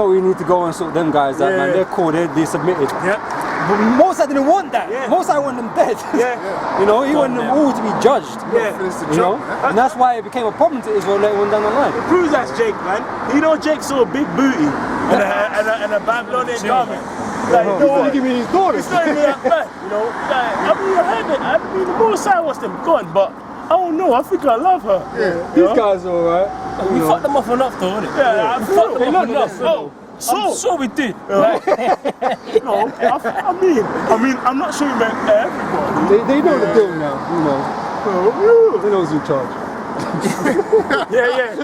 we need to go and sort them guys out, man. They're cool, they submitted. Yeah. But Mosai didn't want that. Mosai wanted them dead. You know, he wanted them all to be judged. You know? And that's why it became a problem to Israel later on down the line. It proves that's Jake, man. You know Jake saw a big booty and a Babylonian garment. Like, you know what? Give me his daughter. It's not even that bad, you know. Like, I mean, I mean, the Mosai wants them gone, but I don't know. I think I love her. These guys are alright. We fucked them off enough, though, innit? Yeah, I fucked them off enough. So, I'm sure we did. no, I mean, I'm not sure you meant everybody. They know the deal now, you know. They know who's in charge. Yeah.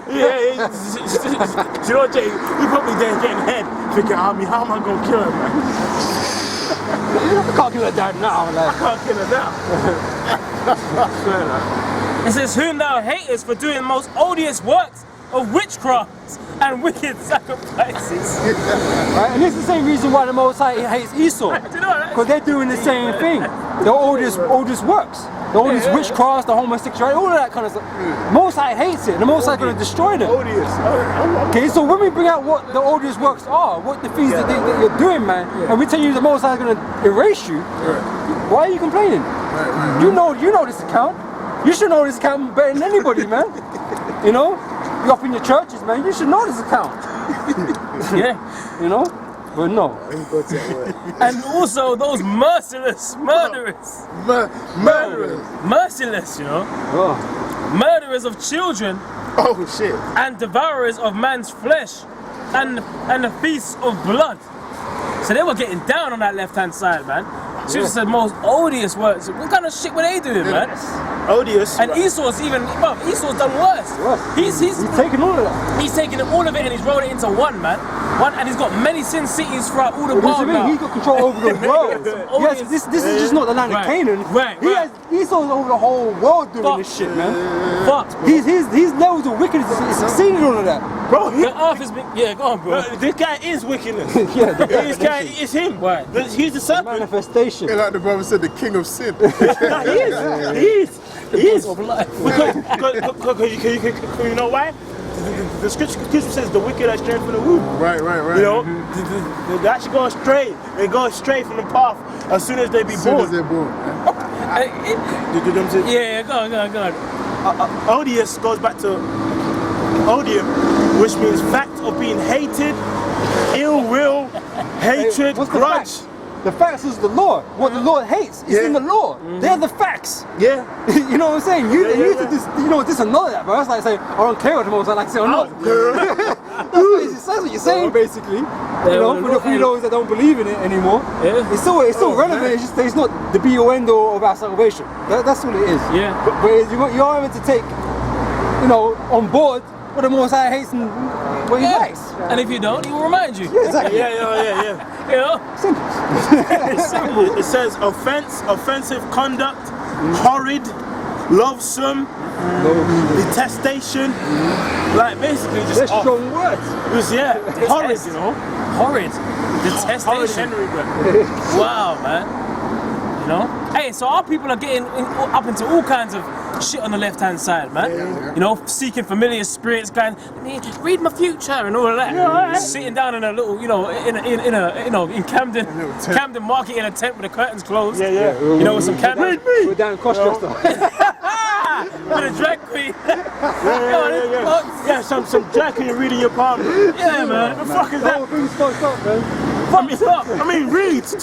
You know, Jay, you probably there getting head, thinking, I mean, how am I gonna kill him, man? I can't kill her dad now, like. I can't kill her now. It says, whom thou hatest for doing the most odious works of witchcraft and wicked sacrifices. Right? And this is the same reason why the Most High hates Esau. Because they're doing the same thing. The oldest works. The oldest witchcraft, the homosexuality, all of that kind of stuff. Most High hates it. The Most High is going to destroy them. Okay, so when we bring out what the oldest works are, what the things that you're doing, man, and we tell you the Most High is going to erase you, why are you complaining? You know this account. You should know this account better than anybody, man. You know? You up in your churches, man, you should know this account. You know? But no. And also those merciless murderers. Merciless, you know? Murderers of children. Oh shit. And devourers of man's flesh. And the feasts of blood. So they were getting down on that left-hand side, man. She was the most odious works. What kind of shit were they doing, man? Odious. And Esau's even, well, Esau's done worse. He's taken all of that. He's taken all of it and he's rolled it into one, man. And he's got many sin cities throughout all the world now. He's got control over the world. Yes, this is just not the land of Canaan. Esau's over the whole world doing this shit, man. His levels of wickedness is exceeding all of that. Bro, the earth has been, go on, bro. This guy is wickedness. This guy is him. He's the serpent. Manifestation. Like the brother said, the king of sin. He is. Of life. Because you know why? The scripture says the wicked are strayed from the womb. Right. You know, they actually go astray. They go astray from the path as soon as they be born. As soon as they're born. Go on. Odious goes back to odium, which means fact of being hated, ill will, hatred, grudge. The facts is the law. What the Lord hates is in the law. They're the facts. Yeah. You know what I'm saying? You this and know that, bro. That's like saying, I don't care what the Most High like to say or not. That's what you're saying, basically. You know, for those that don't believe in it anymore. It's still relevant. It's just it's not the be or end all of our salvation. That's what it is. But you are meant to take, on board what the Most High hates and what he likes. And if you don't, he will remind you. Yeah, exactly. You know? Simple. It says offensive conduct, horrid, loathsome, detestation. Like basically just They're strong words. Horrid, you know. Horrid. Detestation. Wow, man. You know? Hey, so our people are getting up into all kinds of shit on the left-hand side, man. You know, seeking familiar spirits, going, read my future and all of that. Sitting down in a little, in Camden Market in a tent with the curtains closed. You know, with some candles. We're down in Costa. With a drag queen. Some drag queen reading your palm. Yeah, man. What the fuck is that? The whole thing's fucked up, man. I mean, read to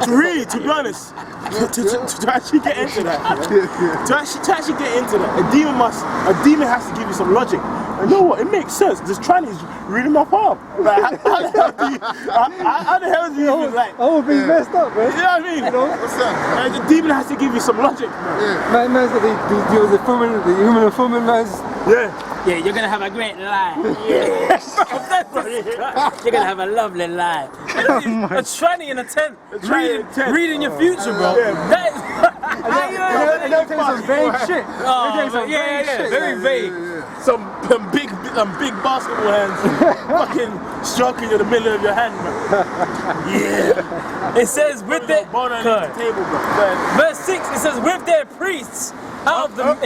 read. To be honest, to actually get into that, to actually get into that, a demon has to give you some logic. And you know what? It makes sense. This tranny is reading my palm. Like, how the hell do you even like? I would be messed up, man. You know what I mean? What's that? The demon has to give you some logic, man. Man's got the human informant, man's. Yeah, you're gonna have a great life. You're gonna have a lovely life. A tranny in a tent, reading your future, bro. That is some vague shit. Very vague. Some big basketball hands fucking stroking you in the middle of your hand, man. It says with their table, bro. Verse 6, it says with their priests out of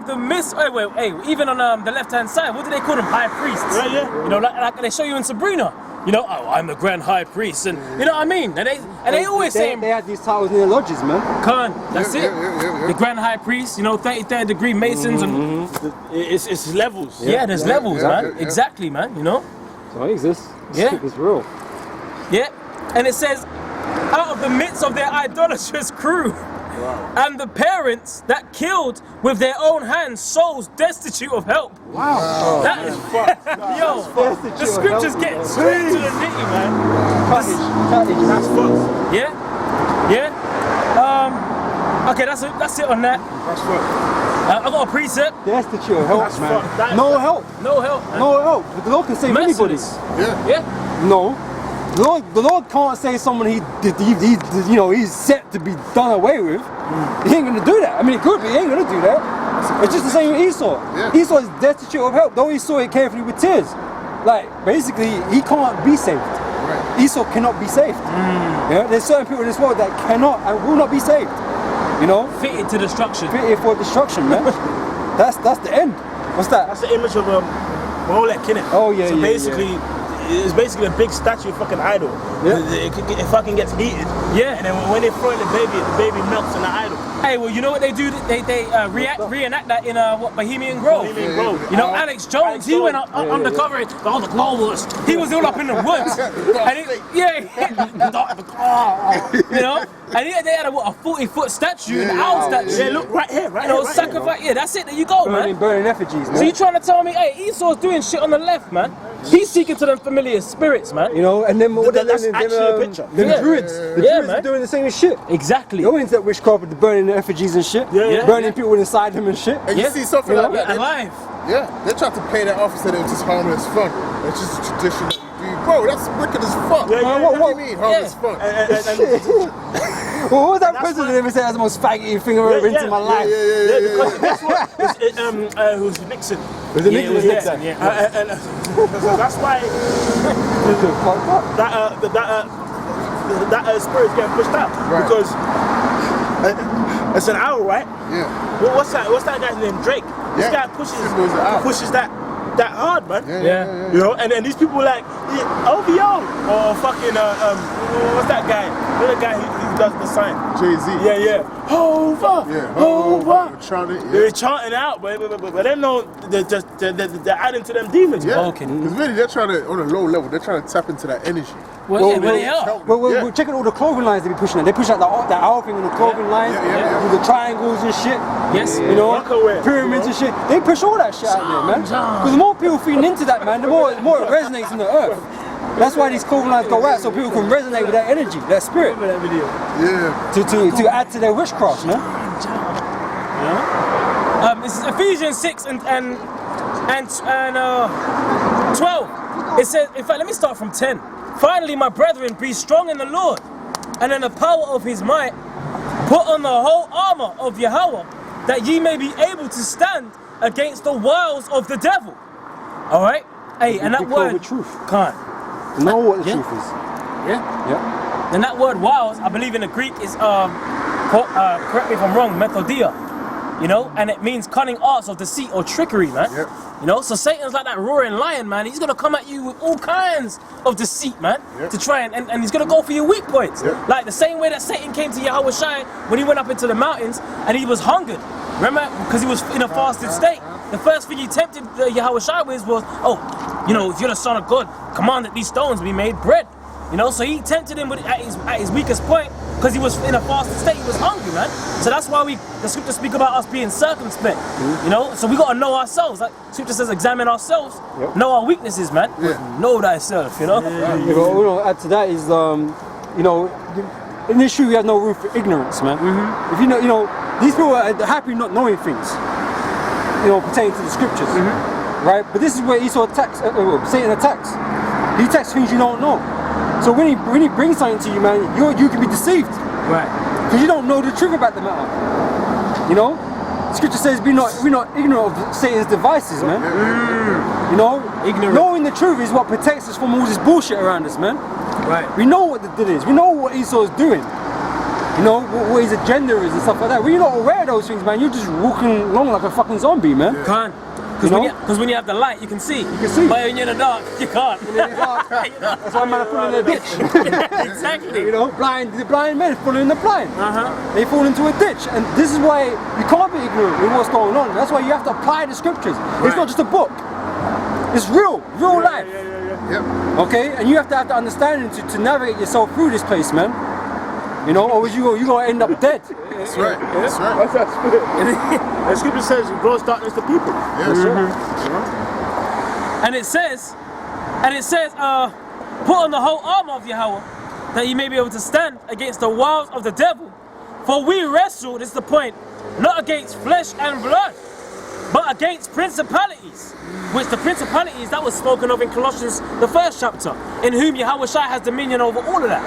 of the myths. Hey, even on the left-hand side, what do they call them? High priests. Yeah. You know, like they show you in Sabrina. You know, oh, I'm the Grand High Priest, and you know what I mean. And they always say they had these titles in their lodges, man. Khan. That's it. The Grand High Priest. You know, 33rd degree Masons, and It's levels. yeah, there's levels, man. Exactly, man. You know. So it exists. Yeah. It's real. Yeah, and it says, out of the midst of their idolatrous crew, and the parents that killed with their own hands souls destitute of help. Wow. That is yo. The scriptures get straight to the nitty, man. That's fucked. Yeah. Okay, that's it on that. That's fucked. I got a precept. Destitute of help, That's man. fucked. That is No fucked. help. No help. Man. No help. The Lord can save anybody. Merciless. Yeah. Yeah. No. The Lord can't say someone he's set to be done away with. He ain't gonna do that. I mean, he could, but he ain't gonna do that. It's just the same with Esau. Yeah. Esau is destitute of help. Though he saw it carefully with tears. Like, basically, he can't be saved. Right. Esau cannot be saved. Yeah? There's certain people in this world that cannot and will not be saved. You know? Fitted to destruction. Fitted for destruction, man. That's the end. What's that? That's the image of Molech, innit? Oh, yeah, So yeah, basically, it's basically a big statue, fucking idol. Yeah. It fucking gets heated. Yeah. And then when they throw in the baby melts in the idol. Hey, well, you know what they do? They reenact that in Bohemian Grove. Bohemian Grove. You know, Alex Jones, he went up undercover. All the globalists. He was all up in the woods. And you know, and they had a 40-foot statue, an owl statue. Yeah, look right here, right You know, here. sacrifice. Yeah, that's it. There you go, man. Burning effigies, man. So you trying to tell me, hey, Esau's doing shit on the left, man? He's seeking to them familiar spirits, man. You know, and then That's actually a picture. Them Yeah. druids. The Yeah, druids man. are doing the same shit. Exactly. They're into that witchcraft with the burning the effigies and shit. Yeah. Burning people inside them and shit. And you Yeah. see something You like know, that. Alive. Yeah, they tried to play that off and said it was just harmless fun. It's just a tradition that you do. Bro, that's wicked as fuck. Yeah, yeah, what what- do you mean, harmless yeah. fun? Well, what was that That's president why- ever said? That's the most faggoty thing I've ever into my life. Yeah, because guess what? Who's Nixon? Was it Yeah, Nixon? it was that Nixon, said yeah. And so that's why that spirit's getting pushed out. Right. Because it's an owl, right? Yeah. Well, what's that guy's name? Drake. This Yeah. guy pushes Symbol's an owl. that hard, man. Yeah. You know, and these people like OVO or fucking what's that guy? You know the guy who does the sign. Jay-Z. Yeah. Hova. Yeah. Hova. Trying it, They're chanting out, but they know they're adding to them demons. Yeah. Okay. Because really, they're trying to, on a low level, they're trying to tap into that energy. Well, yeah, they are. help Well, them. we're checking all the clothing lines they be pushing. They push out that owl thing on the clothing lines, Yeah. with the triangles and shit. Yes. You know, Rockaway, pyramids you and shit. They push all that shit out there, man. Because the more people feeding into that, man, the more it resonates in the earth. That's why these clothing lines go out, so people can resonate with that energy, that spirit, Remember that video? Yeah. to add to their witchcraft, man. This is Ephesians 6 and 12. It says, in fact, let me start from 10. Finally, my brethren, be strong in the Lord and in the power of his might. Put on the whole armor of Yahweh, that ye may be able to stand against the wiles of the devil. All right? Hey, and that Be clothed word, with truth. can't. Know what the Yeah. truth is. Yeah. Yeah. And that word wiles, I believe in the Greek is, correct me if I'm wrong, methodia. You know, and it means cunning arts of deceit or trickery, man. Yep. You know, so Satan's like that roaring lion, man. He's gonna come at you with all kinds of deceit, man, Yep. to try and he's gonna go for your weak points. Yep. Like the same way that Satan came to Yahweh Shai when he went up into the mountains and he was hungered. Remember? Because he was in a fasted state. The first thing he tempted Yahweh Shai with was, oh, you know, if you're the son of God, command that these stones be made bread. You know, so he tempted him at his weakest point because he was in a fasted state. He was hungry, man. So that's why the scriptures speak about us being circumspect. You know, so we gotta know ourselves. Like scripture says, examine ourselves, know our weaknesses, man. Yeah. Know thyself. You know. Yeah, but what we add to that is, you know, in this shoe we have no room for ignorance, man. If you know, these people are happy not knowing things, you know, pertaining to the scriptures, right? But this is where Esau attacks, Satan attacks. He attacks things you don't know. So when he brings something to you, man, you can be deceived. Right. Because you don't know the truth about the matter. You know? Scripture says we're not ignorant of Satan's devices, man. You know? Ignorant. Knowing the truth is what protects us from all this bullshit around us, man. Right. We know what the deal is. We know what Esau is doing. You know, what his agenda is and stuff like that. When you're not aware of those things, man, you're just walking along like a fucking zombie, man. Can't. Because when you have the light, you can see. You can see. But when you're in the dark, you can't. That's why man are falling in a ditch. Exactly. You know, the blind men falling in the blind. Uh-huh. They fall into a ditch, and this is why you can't be ignorant with what's going on. That's why you have to apply the scriptures. It's not just a book. It's real life. Yep. Okay, and you have to have the understanding to navigate yourself through this place, man. You know, or you're gonna end up dead. That's right. That's right. That's spirit. The scripture says it grows darkness to people. Yes. And it says, put on the whole armor of Yahweh, that you may be able to stand against the wiles of the devil. For we wrestle, this is the point, not against flesh and blood, but against principalities. Which the principalities that was spoken of in Colossians, the 1st chapter, in whom Yahweh Shai has dominion over all of that.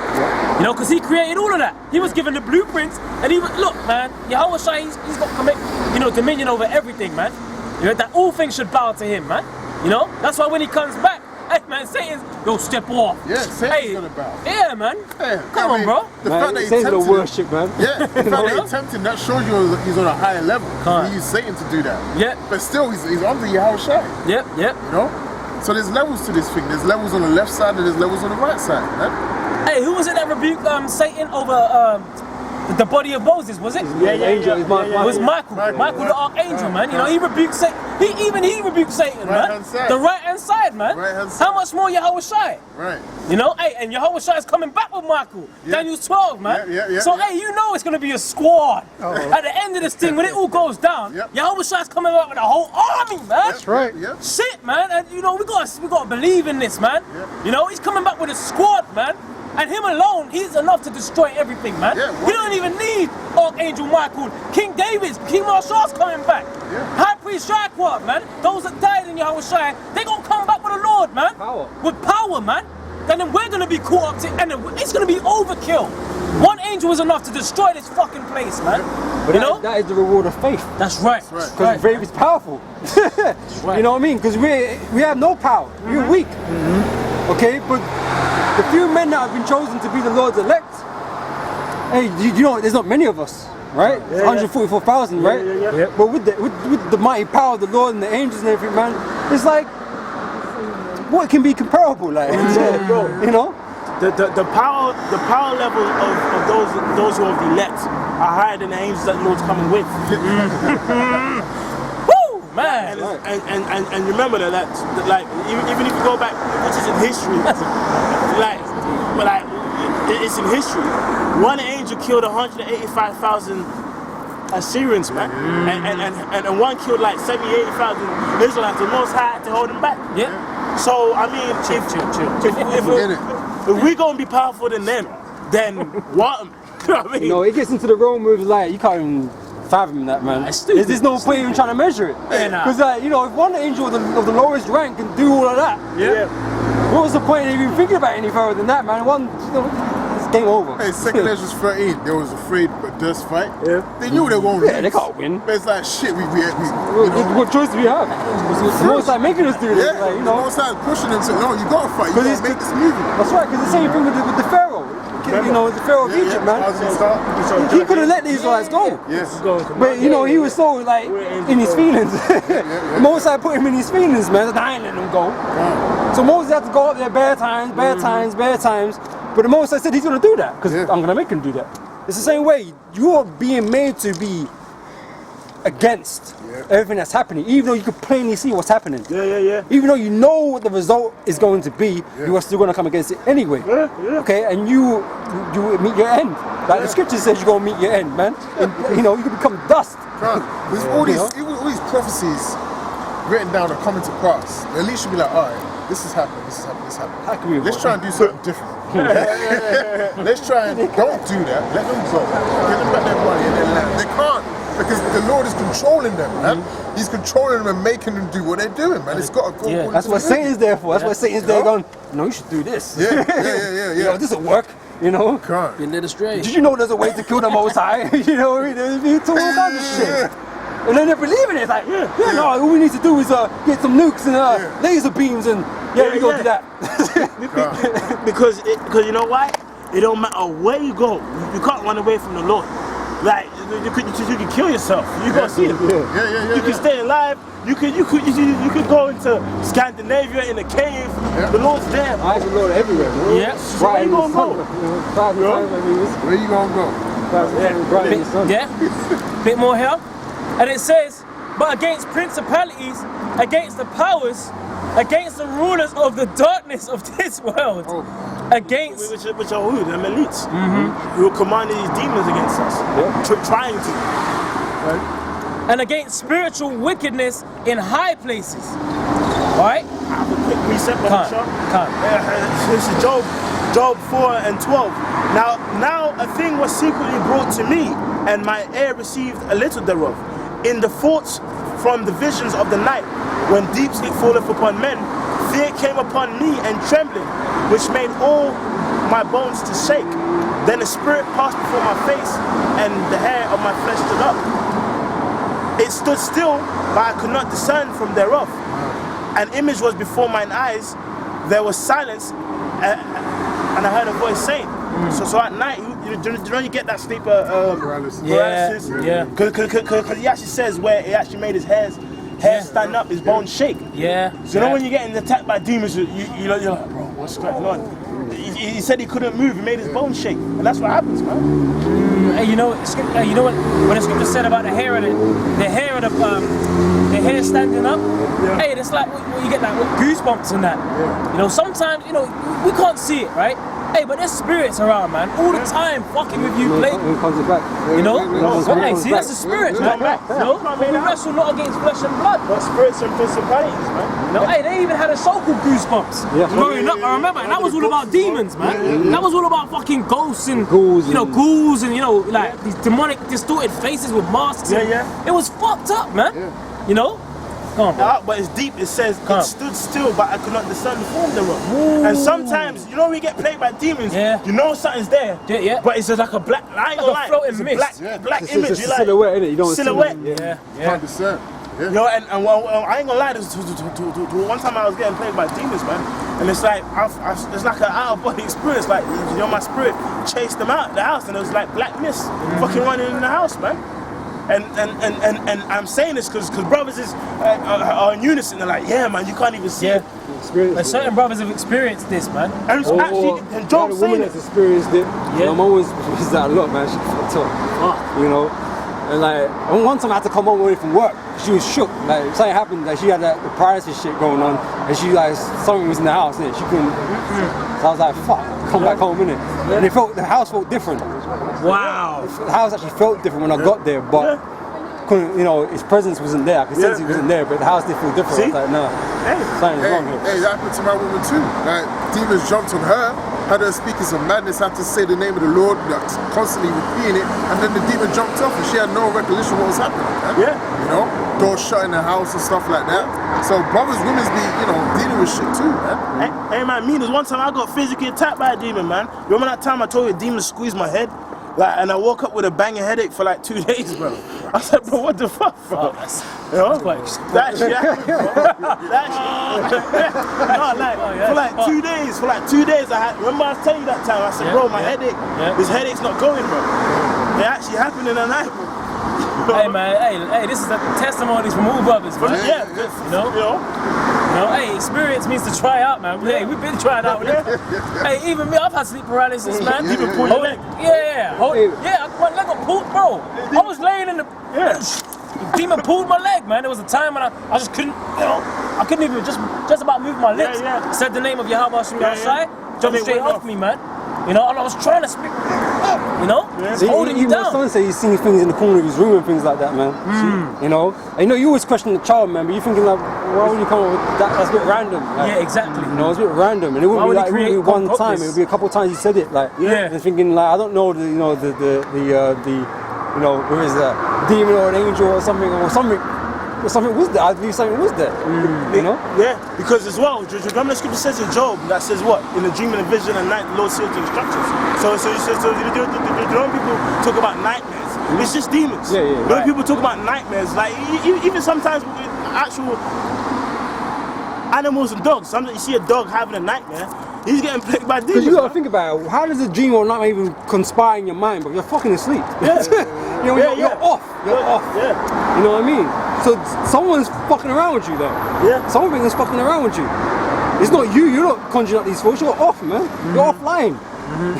You know, because he created all of that. He was given the blueprints, and he was, look, man, Yahweh Shai, he's got dominion over everything, man. You know, that all things should bow to him, man. You know, that's why when he comes back, hey man, Satan's, yo, step off. Yeah, Satan's gonna bow. Yeah, man. Hey, Come on, bro. The Man, fact that he Satan's tempted the worship, man. Yeah, the fact that he tempted, that shows you he's on a higher level. Can't. He used Satan to do that. Yeah. But still, he's under Yahweh Shai. Yep. You know? So there's levels to this thing. There's levels on the left side and there's levels on the right side, man. Hey, who was it that rebuked Satan over the body of Moses, was it? It was Michael the archangel, man. You know, he rebuked Satan. He rebuked Satan, man. Right-hand side. The right-hand side, man. Right-hand side. How much more Yahweh Shai? Right. You know, hey, and Yahweh Shai is coming back with Michael. Yeah. Daniel 12, man. Yeah, so, hey, you know it's going to be a squad. At the end of this thing, when it all goes down, Yahweh Shai is coming back with a whole army, man. That's right. Yeah. Shit, man. And, you know, we got to believe in this, man. You know, he's coming back with a squad, man. And him alone, he's enough to destroy everything, man. He don't even need Archangel Michael. King David's, King Marshal's coming back. High Priest Shaquat, man. Those that died in Yahweh Shai, they gonna come back with the Lord, man. Power. With power, man. And then we're gonna be caught up to, and then it's gonna be overkill. One angel is enough to destroy this fucking place, man. But you know? that is the reward of faith. That's right. Because faith is powerful. You know what I mean? Because we have no power. We're weak. Okay, but the few men that have been chosen to be the Lord's elect, hey, you know, there's not many of us, right? 144,000, right? But with the mighty power of the Lord and the angels and everything, man, it's like, what can be comparable, like, you know? The power level of those who are the elect are higher than the angels that the Lord's coming with. Man. And remember that like even if you go back, which is in history, it's in history. One angel killed 185,000 Assyrians, man, and one killed like 70,000-80,000 Israelites. The Most High had to hold them back. Yeah. So I mean, if we're gonna be powerful than them, then what? You know what I mean? You know, it gets into the realm of like, you can't even fathom that, man. There's no point even trying to measure it. Because you know, if one angel of the lowest rank can do all of that, what was the point of even thinking about any further than that, man? It's game over. Hey, 2 Ezra 13, they was afraid but just fight. They knew they were going to lose. They can't win. But it's like, shit, you know. What choice do we have? The Most High making us do this, like, you know. The Most High pushing them to, no, you gotta fight, you gotta make this movie. That's right, because the same thing with the Pharaoh. You know, the Pharaoh of Egypt, man. He could have let the Israelites go. Yes. But, you know, he was so, like, in his feelings. Moses put him in his feelings, man. I ain't letting him go. So Moses had to go up there bare times. But the Moses said he's going to do that, because I'm going to make him do that. It's the same way. You are being made to be against everything that's happening, even though you can plainly see what's happening. Even though you know what the result is going to be, you are still going to come against it anyway. Okay, and you meet your end. Like the scripture says, you're going to meet your end, man. And, you know, you can become dust. There's all these prophecies written down and coming to pass. At least you'll be like, all right, this has happened. How can we Let's try and do something different. Let's try and don't do that. Let them go. Give them back their money and their land. They can't. Because the Lord is controlling them, man. He's controlling them and making them do what they're doing, man. It's got to go. That's what Satan's there for. That's why Satan's there going, no, you should do this. You know, this will work. You know? Been led astray. Did you know there's a way to kill the Most High? You know, there's all kinds of shit. And then they're believing it. It's like, no, all we need to do is get some nukes and laser beams and we go do that. because you know why? it don't matter where you go, you can't run away from the Lord. Like you could kill yourself. You gotta see him. You can stay alive. You could go into Scandinavia in a cave. The Lord's there. Eyes of the Lord everywhere, bro. Yeah. So where you gonna go? Where you gonna go? Yeah. Bit more here. And it says, but against principalities, against the powers, against the rulers of the darkness of this world, against which are who? Them elites. Who are commanding these demons against us, trying to. Right? and against spiritual wickedness in high places. Right? I have a quick precept on the show. This is Job 4 and 12. Now a thing was secretly brought to me, and my ear received a little thereof. In the thoughts from the visions of the night, when deep sleep falleth upon men, fear came upon me and trembling, which made all my bones to shake. Then the spirit passed before my face, and the hair of my flesh stood up. It stood still, but I could not discern from thereof. An image was before mine eyes, there was silence, and I heard a voice saying. So at night, you get that sleep paralysis. Yeah. Because he actually says where he actually made his hair stand up, his bones shake. Yeah. So you know when you're getting attacked by demons, you're like, bro, what's going on? He said he couldn't move, he made his bones shake. And that's what happens, man. Hey, you know what? When the scripture said about the hair standing up. Yeah. Hey, it's like when you get that goosebumps and that. Yeah. You know, sometimes we can't see it, right? Hey, but there's spirits around, man, all the time, fucking with you, play. Comes back. You know? Hey, Comes see, back. that's the spirits, man. back. No, we wrestle not against flesh and blood. But spirits and principalities, man. No, hey, they even had a show called Goosebumps. Yeah. Growing up, I remember, and that was all about demons, man. That was all about fucking ghosts and Ghouls, ghouls and like these demonic, distorted faces with masks. Yeah, and yeah. It was fucked up, man. You know? Come on, bro. But it's deep. It says Come. it stood still, but I could not discern the form thereof. And sometimes, we get plagued by demons. Yeah. You know something's there. Yeah. But it's just like a black. I ain't Like gonna a lie. floating It's a mist. black It's image. just You a like silhouette, innit? You don't silhouette. see them. Yeah. 100%. Yeah. And I ain't gonna lie. One time I was getting plagued by demons, man. And it's like it's like an out of body experience. Like my spirit chased them out of the house, and it was like black mist fucking running in the house, man. And I'm saying this because brothers are in unison. They're like, yeah, man, you can't even see it. Like certain brothers have experienced this, man. And it's actually, and Job the saying woman it. that's experienced it. Yeah. My mom always used that a lot, man. She fucked up. And like, one time I had to come home away from work. She was shook. Like, something happened. Like, she had the paralysis shit going on, and she something was in the house, innit? She couldn't. So I was like, fuck, come back home, innit? And the house felt different. Wow. The house actually felt different when I got there, but couldn't, his presence wasn't there. I could sense he wasn't there, but the house did feel different. See? I was like, nah, something's wrong here. Hey, that happened to my woman too. Like, demons jumped on her, had her speaking some madness, had to say the name of the Lord, constantly repeating it, and then the demon jumped off and she had no recollection what was happening. Man. Yeah. Doors shut in the house and stuff like that. So brothers, women's be, dealing with shit too, man. Hey, man, there's one time I got physically attacked by a demon, man. Remember that time I told you a demon squeezed my head? And I woke up with a banging headache for like 2 days, bro. I said, bro, what the fuck, bro? That's That shit happened, bro. That shit. For like 2 days. For like 2 days, remember I was telling you that time, I said, bro, my headache, this headache's not going, bro. It actually happened in the night, bro. Hey, man, hey, this is the testimonies from all brothers, man. Hey, experience means to try out, man. Hey, we've been trying out with it. Hey, even me, I've had sleep paralysis, man. Even pull your leg. My leg got pulled, bro. I was laying in the demon pulled my leg, man. There was a time when I just couldn't, I couldn't even just about move my lips. Said the name of Yahweh outside, jumped straight off me, man. And I was trying to speak, holding you down. My son said he's seeing things in the corner of his room and things like that, man. And you always question the child, man, but you're thinking like, why would you come up with that? That's a bit random. Like, Yeah, exactly. It's a bit random, and it wouldn't be one time. It would be a couple of times he said it, like, and thinking like, I don't know, whether it's a demon or an angel or something was there. I believe something was there. Yeah, because as well, remember the scripture says in Job that says what? In a dream and a vision at night, the Lord sealed the instructions. So when people talk about nightmares, it's just demons. When people talk about nightmares, like even sometimes with actual animals and dogs, sometimes you see a dog having a nightmare, He's getting plagued by demons. Because you gotta think about it, how does a dream or not even conspire in your mind, bro? You're fucking asleep. You know, you're off. You're off. Yeah. You know what I mean? So someone's fucking around with you there. Yeah. Something is fucking around with you. It's not you, you're not conjuring up these thoughts, you're off, man. You're offline.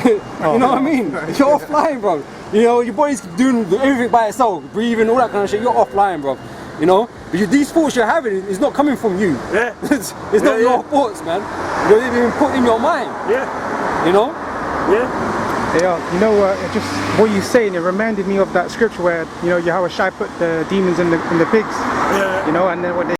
You know what I mean? You're offline, bro. You know, your body's doing everything by itself, breathing, all that kind of shit. You're offline, bro. You know? But these thoughts you're having is not coming from you. Yeah. It's not your thoughts, man. They're even put in your mind. Yeah. You know? Yeah. Yeah, you know, just what you're saying, it reminded me of that scripture where, you know, Yahweh Shai put the demons in the pigs. Yeah. You know, and then what they